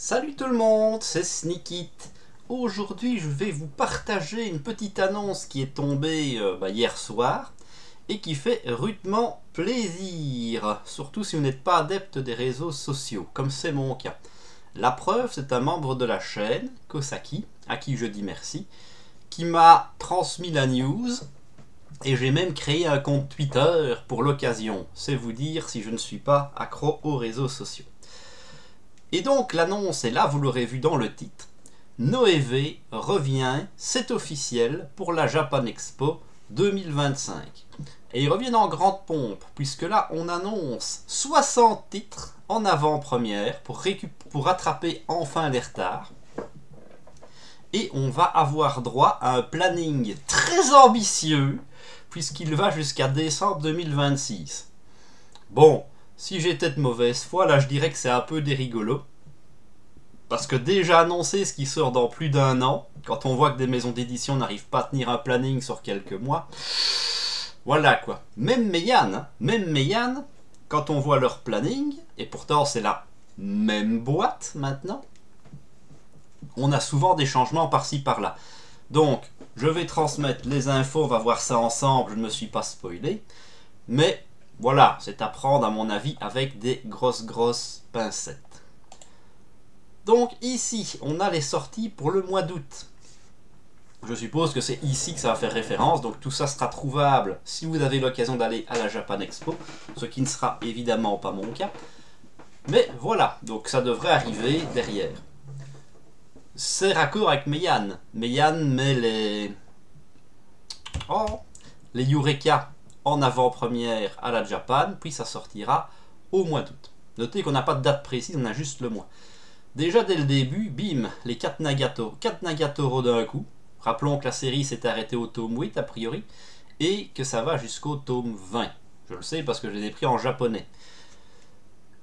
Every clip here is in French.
Salut tout le monde, c'est Sneakit. Aujourd'hui, je vais vous partager une petite annonce qui est tombée hier soir et qui fait rudement plaisir, surtout si vous n'êtes pas adepte des réseaux sociaux, comme c'est mon cas. La preuve, c'est un membre de la chaîne, Kosaki, à qui je dis merci, qui m'a transmis la news et j'ai même créé un compte Twitter pour l'occasion. C'est vous dire si je ne suis pas accro aux réseaux sociaux. Et donc l'annonce est là, vous l'aurez vu dans le titre. Noévé revient, c'est officiel, pour la Japan Expo 2025. Et ils reviennent en grande pompe, puisque là on annonce 60 titres en avant-première pour rattraper enfin les retards. Et on va avoir droit à un planning très ambitieux, puisqu'il va jusqu'à décembre 2026. Bon, si j'étais de mauvaise foi, là je dirais que c'est un peu des rigolos. Parce que déjà annoncer ce qui sort dans plus d'un an, quand on voit que des maisons d'édition n'arrivent pas à tenir un planning sur quelques mois, voilà quoi. Même Meian, quand on voit leur planning, et pourtant c'est la même boîte maintenant, on a souvent des changements par-ci par-là. Donc, je vais transmettre les infos, on va voir ça ensemble, je ne me suis pas spoilé, mais voilà, c'est à prendre à mon avis avec des grosses pincettes. Donc ici, on a les sorties pour le mois d'août. Je suppose que c'est ici que ça va faire référence, donc tout ça sera trouvable si vous avez l'occasion d'aller à la Japan Expo, ce qui ne sera évidemment pas mon cas. Mais voilà, donc ça devrait arriver derrière. C'est raccord avec Meian. Meian met les Eureka en avant-première à la Japan, puis ça sortira au mois d'août. Notez qu'on n'a pas de date précise, on a juste le mois. Déjà dès le début, bim, les 4 Nagatoro d'un coup. Rappelons que la série s'est arrêtée au tome 8 a priori, et que ça va jusqu'au tome 20. Je le sais parce que je les ai pris en japonais.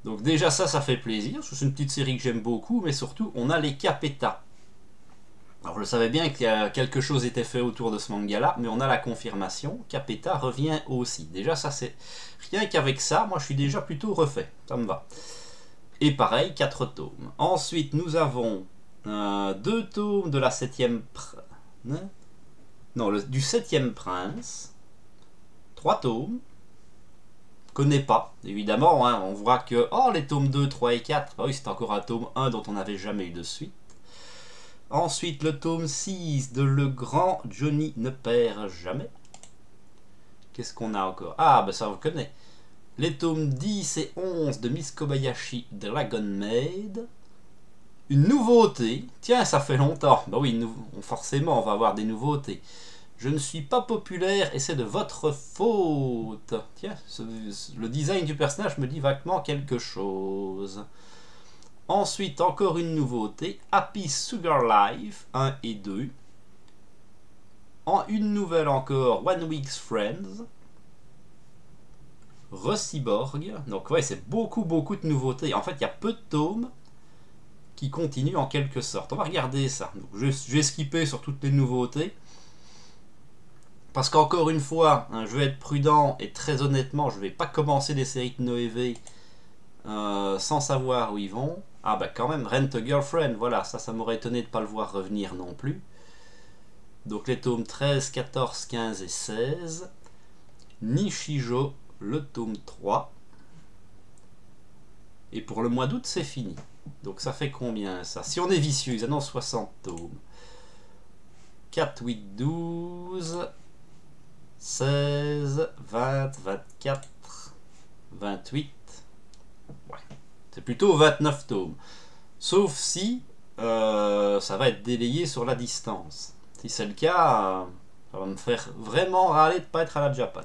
Donc déjà ça fait plaisir, c'est une petite série que j'aime beaucoup, mais surtout on a les Capeta. Alors je savais bien qu'il y a quelque chose était fait autour de ce manga-là, mais on a la confirmation, Capeta revient aussi. Déjà ça c'est... Rien qu'avec ça, moi je suis déjà plutôt refait, ça me va. Et pareil, 4 tomes. Ensuite, nous avons 2 tomes de la 7ème... du 7ème Prince. 3 tomes. Connais pas, évidemment. Hein, on voit que... Oh, les tomes 2, 3 et 4. Ah oui, c'est encore un tome 1 dont on n'avait jamais eu de suite. Ensuite, le tome 6 de Le Grand Johnny ne perd jamais. Qu'est-ce qu'on a encore? Ah, ben ça, on connaît. Les tomes 10 et 11 de Miss Kobayashi Dragon Maid. Une nouveauté. Tiens, ça fait longtemps. Bah oui, forcément, on va avoir des nouveautés. Je ne suis pas populaire et c'est de votre faute. Tiens, le design du personnage me dit vaguement quelque chose. Ensuite, encore une nouveauté. Happy Sugar Life 1 et 2. Une nouvelle encore, One Week's Friends. Recyborg. Donc ouais, c'est beaucoup de nouveautés. En fait, il y a peu de tomes qui continuent en quelque sorte. On va regarder ça. Donc, je vais skipper sur toutes les nouveautés. Parce qu'encore une fois, hein, je vais être prudent et très honnêtement, je vais pas commencer des séries de Noévé sans savoir où ils vont. Ah bah quand même, Rent a Girlfriend, voilà, ça m'aurait étonné de ne pas le voir revenir non plus. Donc les tomes 13, 14, 15 et 16. Nishijo, le tome 3. Et pour le mois d'août, c'est fini. Donc ça fait combien ça? Si on est vicieux, ils annoncent 60 tomes. 4, 8, 12, 16, 20, 24, 28. Ouais. C'est plutôt 29 tomes. Sauf si ça va être délayé sur la distance. Si c'est le cas, ça va me faire vraiment râler de ne pas être à la Japan.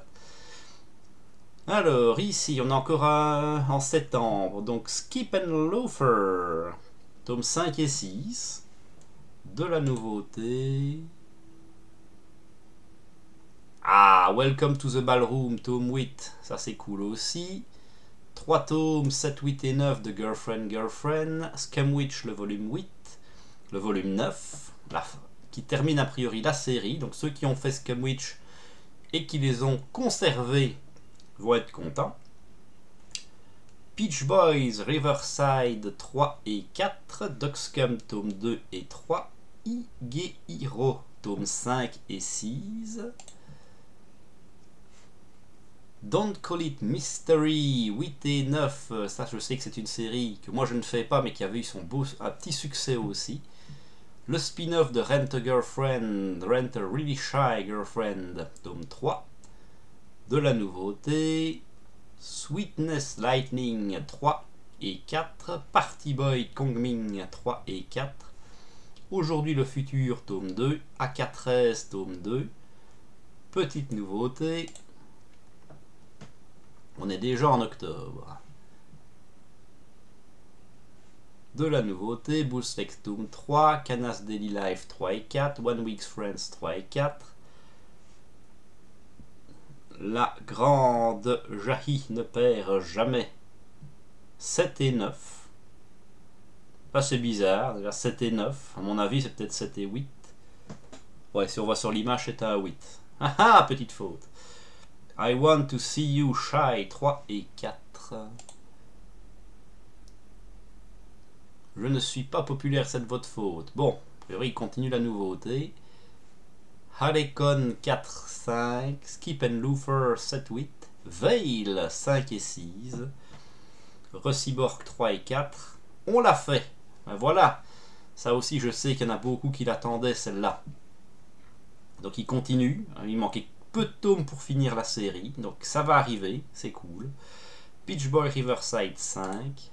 Alors, ici, on a encore un en septembre. Donc, Skip and Loafer. Tome 5 et 6. De la nouveauté. Ah, Welcome to the Ballroom, tome 8. Ça, c'est cool aussi. 3 tomes, 7, 8 et 9 de Girlfriend. Scamwitch, le volume 8. Le volume 9. Qui termine a priori la série. Donc, ceux qui ont fait Scamwitch et qui les ont conservés vont être contents. Peach Boys Riverside 3 et 4, Dogscum tome 2 et 3, Higehiro tome 5 et 6, Don't Call It Mystery 8 et 9, ça je sais que c'est une série que moi je ne fais pas mais qui avait eu un petit succès aussi. Le spin-off de Rent a Girlfriend, Rent a Really Shy Girlfriend, tome 3. De la nouveauté, Sweetness Lightning 3 et 4, Party Boy Kongming 3 et 4, Aujourd'hui le futur tome 2, AK13 tome 2, petite nouveauté, on est déjà en octobre. De la nouveauté, Bullslex tome 3, Canas Daily Life 3 et 4, One Week's Friends 3 et 4, La grande Jahi ne perd jamais 7 et 9. Ah, c'est bizarre, déjà 7 et 9. À mon avis, c'est peut-être 7 et 8. Ouais, si on voit sur l'image, c'est un 8. Ah ah, petite faute. I Want to See You Shy 3 et 4. Je ne suis pas populaire, c'est de votre faute. Bon, a priori, il continue la nouveauté. Harlequin 4, 5, Skip and Loofer 7, 8, Veil 5 et 6, Recyborg 3 et 4. On l'a fait. Ben voilà. Ça aussi, je sais qu'il y en a beaucoup qui l'attendaient, celle-là. Donc il continue. Il manquait peu de tomes pour finir la série. Donc ça va arriver. C'est cool. Peach Boy Riverside 5.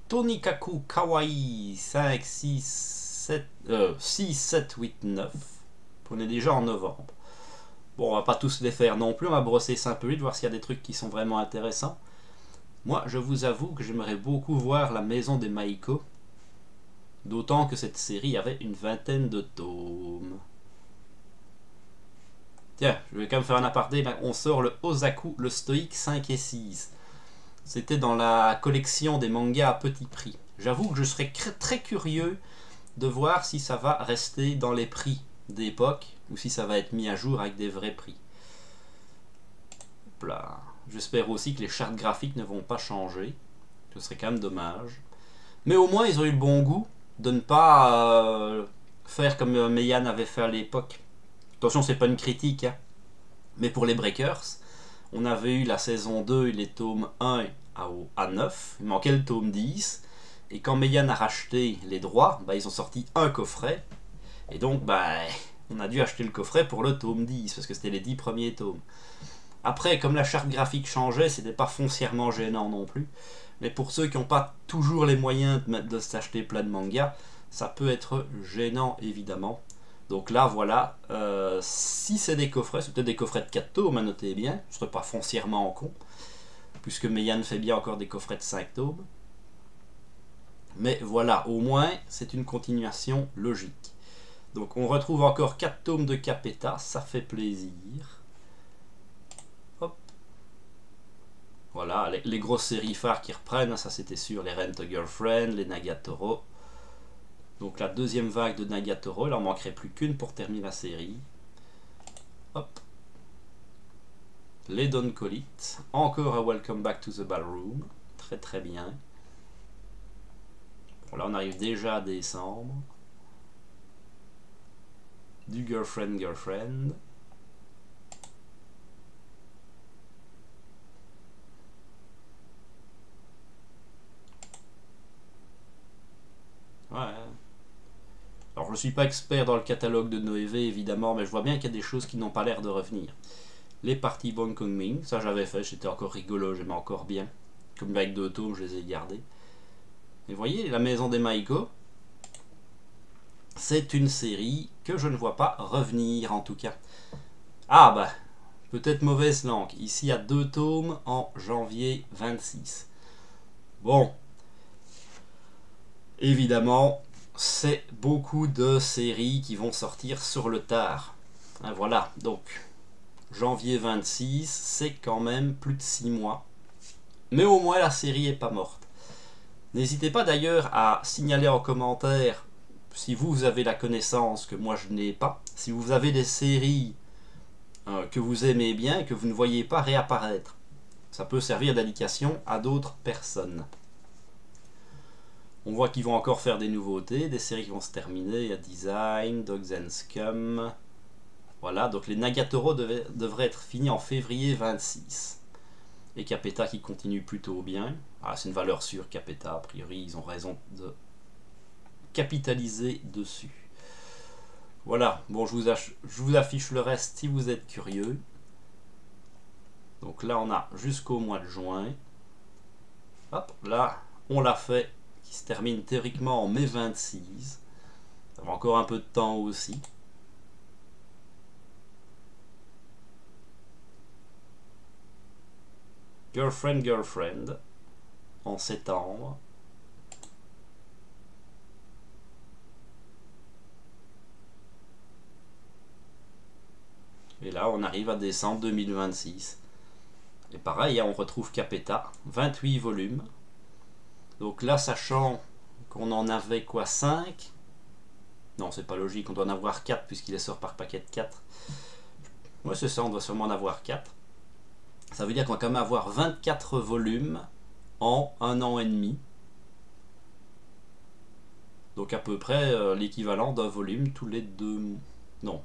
Tonikaku Kawaii 5, 6, 7, 8, 9. On est déjà en novembre. Bon, on va pas tous les faire non plus. On va brosser ça un peu vite, voir s'il y a des trucs qui sont vraiment intéressants. Moi, je vous avoue que j'aimerais beaucoup voir La Maison des Maiko. D'autant que cette série avait une vingtaine de tomes. Tiens, je vais quand même faire un aparté. Là, on sort le Osaku, le Stoïque 5 et 6. C'était dans la collection des mangas à petit prix. J'avoue que je serais très curieux de voir si ça va rester dans les prix d'époque ou si ça va être mis à jour avec des vrais prix. Là. J'espère aussi que les chartes graphiques ne vont pas changer. Ce serait quand même dommage. Mais au moins, ils ont eu le bon goût de ne pas faire comme Meian avait fait à l'époque. Attention, c'est pas une critique, hein. Mais pour les Breakers, on avait eu la saison 2 et les tomes 1 à 9. Il manquait le tome 10. Et quand Meian a racheté les droits, bah, ils ont sorti un coffret. Et donc, bah, on a dû acheter le coffret pour le tome 10, parce que c'était les 10 premiers tomes. Après, comme la charte graphique changeait, c'était pas foncièrement gênant non plus. Mais pour ceux qui n'ont pas toujours les moyens de s'acheter plein de mangas, ça peut être gênant, évidemment. Donc là, voilà, si c'est des coffrets, c'est peut-être des coffrets de 4 tomes, notez bien, je ne serais pas foncièrement con, puisque Meian fait bien encore des coffrets de 5 tomes. Mais voilà, au moins, c'est une continuation logique. Donc on retrouve encore 4 tomes de Capeta, ça fait plaisir. Hop. Voilà, les grosses séries phares qui reprennent, ça c'était sûr, les Rent a Girlfriend, les Nagatoro. Donc la deuxième vague de Nagatoro, il en manquerait plus qu'une pour terminer la série. Hop. Les Don't Call It. Encore un Welcome Back to the Ballroom. Très très bien. Bon, là on arrive déjà à décembre. Du Girlfriend. Ouais. Alors je ne suis pas expert dans le catalogue de Noévé évidemment, mais je vois bien qu'il y a des choses qui n'ont pas l'air de revenir. Les parties Bon Kongming, ça j'avais fait, c'était encore rigolo, j'aimais encore bien. Comme avec 2 tomes, je les ai gardés. Et vous voyez, La Maison des Maiko, c'est une série que je ne vois pas revenir en tout cas. Ah bah, peut-être mauvaise langue. Ici il y a 2 tomes en janvier 26. Bon. Évidemment, c'est beaucoup de séries qui vont sortir sur le tard. Hein, voilà, donc janvier 26, c'est quand même plus de 6 mois. Mais au moins la série est pas morte. N'hésitez pas d'ailleurs à signaler en commentaire si vous avez la connaissance que moi je n'ai pas. Si vous avez des séries que vous aimez bien et que vous ne voyez pas réapparaître. ça peut servir d'indication à d'autres personnes. On voit qu'ils vont encore faire des nouveautés, des séries qui vont se terminer. Il y a Design, Dogs and Scum. Voilà, donc les Nagatoro devraient être finis en février 26. Et Capeta qui continue plutôt bien. Ah, c'est une valeur sûre, Capeta, a priori, ils ont raison de capitaliser dessus. Voilà, bon, je vous affiche le reste si vous êtes curieux. Donc là, on a jusqu'au mois de juin. Hop, là, on l'a fait, qui se termine théoriquement en mai 26. Ça va encore un peu de temps aussi. Girlfriend, Girlfriend, en septembre. Et là, on arrive à décembre 2026. Et pareil, on retrouve Capeta, 28 volumes. Donc là, sachant qu'on en avait quoi, 5? Non, c'est pas logique, on doit en avoir 4 puisqu'il est sort par paquet de 4. Ouais, c'est ça, on doit sûrement en avoir 4. Ça veut dire qu'on va quand même avoir 24 volumes en 1 an et demi. Donc à peu près l'équivalent d'un volume tous les 2... Non,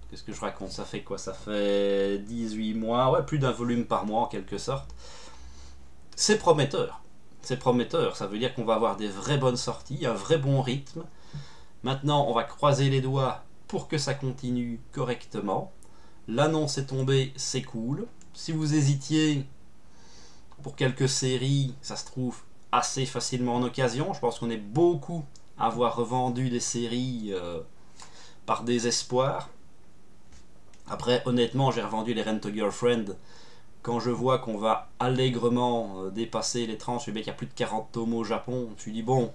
qu'est-ce que je raconte? Ça fait quoi? Ça fait 18 mois, ouais, plus d'un volume par mois en quelque sorte. C'est prometteur. C'est prometteur, ça veut dire qu'on va avoir des vraies bonnes sorties, un vrai bon rythme. Maintenant, on va croiser les doigts pour que ça continue correctement. L'annonce est tombée, c'est cool. Si vous hésitiez pour quelques séries, ça se trouve assez facilement en occasion. Je pense qu'on est beaucoup à avoir revendu des séries par désespoir. Après, honnêtement, j'ai revendu les Rent a Girlfriend. Quand je vois qu'on va allègrement dépasser les 30, je sais bien qu'il y a plus de 40 tomes au Japon. Je me suis dit, bon,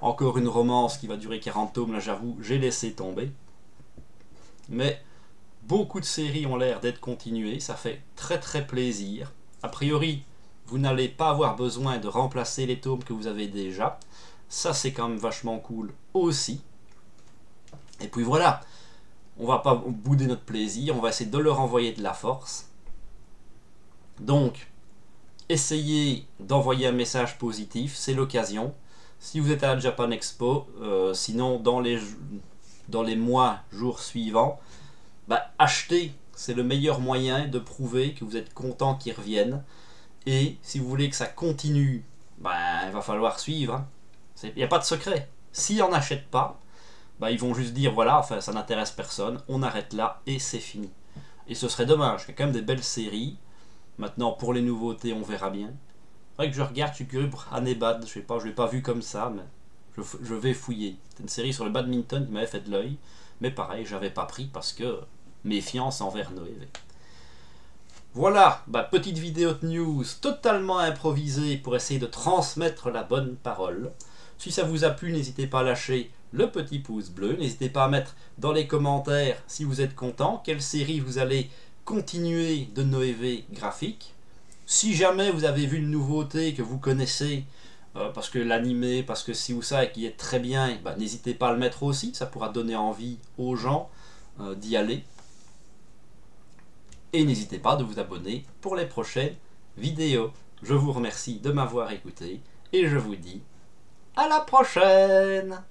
encore une romance qui va durer 40 tomes, là j'avoue, j'ai laissé tomber. Mais beaucoup de séries ont l'air d'être continuées, ça fait très très plaisir. A priori, vous n'allez pas avoir besoin de remplacer les tomes que vous avez déjà. Ça c'est quand même vachement cool aussi. Et puis voilà, on va pas bouder notre plaisir, on va essayer de leur envoyer de la force. Donc, essayez d'envoyer un message positif, c'est l'occasion. Si vous êtes à la Japan Expo, sinon dans les mois, jours suivants, bah, achetez, c'est le meilleur moyen de prouver que vous êtes content qu'ils reviennent. Et si vous voulez que ça continue, bah, il va falloir suivre. Il n'y a pas de secret. S'ils n'en achètent pas, bah, ils vont juste dire voilà, enfin, ça n'intéresse personne, on arrête là et c'est fini. Et ce serait dommage, il y a quand même des belles séries. Maintenant, pour les nouveautés, on verra bien. C'est vrai que je regarde, je suis curieux pour Anebad, je sais pas, je l'ai pas vu comme ça, mais je vais fouiller. C'est une série sur le badminton qui m'avait fait de l'œil, mais pareil, j'avais pas pris parce que méfiance envers Noé. Voilà, bah, petite vidéo de news totalement improvisée pour essayer de transmettre la bonne parole. Si ça vous a plu, n'hésitez pas à lâcher le petit pouce bleu, n'hésitez pas à mettre dans les commentaires si vous êtes content, quelle série vous allez continuer de Noévé graphique. Si jamais vous avez vu une nouveauté que vous connaissez, parce que l'animé, parce que si ou ça et qui est très bien, bah, n'hésitez pas à le mettre aussi, ça pourra donner envie aux gens d'y aller. Et n'hésitez pas de vous abonner pour les prochaines vidéos. Je vous remercie de m'avoir écouté et je vous dis à la prochaine!